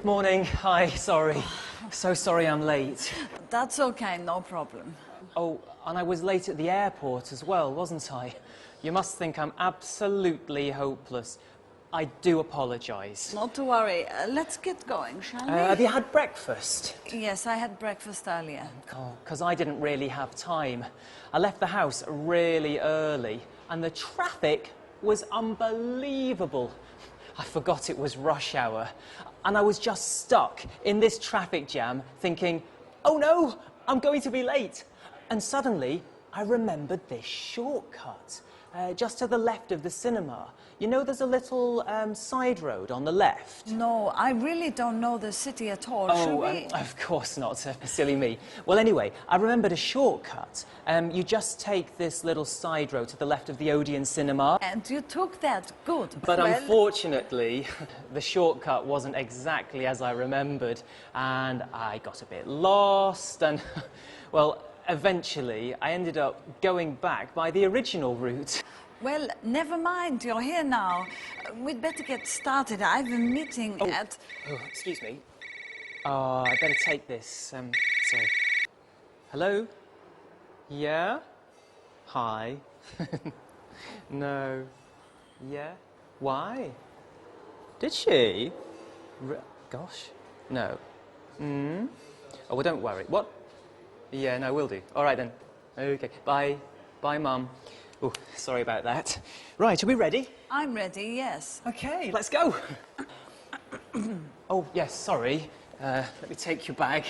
Morning. Hi, sorry. So sorry I'm late. That's okay, no problem. Oh, and I was late at the airport as well, wasn't I? You must think I'm absolutely hopeless. I do apologise. Not to worry. Let's get going, shall we? Have you had breakfast? Yes, I had breakfast earlier. Oh, because I didn't really have time. I left the house really early, and the traffic was unbelievable. I forgot it was rush hour, and I was just stuck in this traffic jam thinking, oh no, I'm going to be late. And suddenly, I remembered this shortcut, just to the left of the cinema. You know, there's a little side road on the left. No, I really don't know the city at all. Shall we? Of course not, silly me. Well, anyway, I remembered a shortcut. You just take this little side road to the left of the Odeon cinema. And you took that. Good. But Well, unfortunately, the shortcut wasn't exactly as I remembered, and I got a bit lost, and, well, eventually I ended up going back by the original route. Well, never mind. You're here now. We'd better get started. I have a meeting at... Oh, excuse me. Oh, I better take this. Sorry. Hello? Yeah? Hi? No. Yeah? Why? Did she? Gosh. No. Oh, well, don't worry. What? Yeah, no, will do. All right, then. Okay. Bye. Bye, Mum. Oh, sorry about that. Right, are we ready? I'm ready, yes. Okay, let's go. Oh, yes, sorry. Let me take your bag.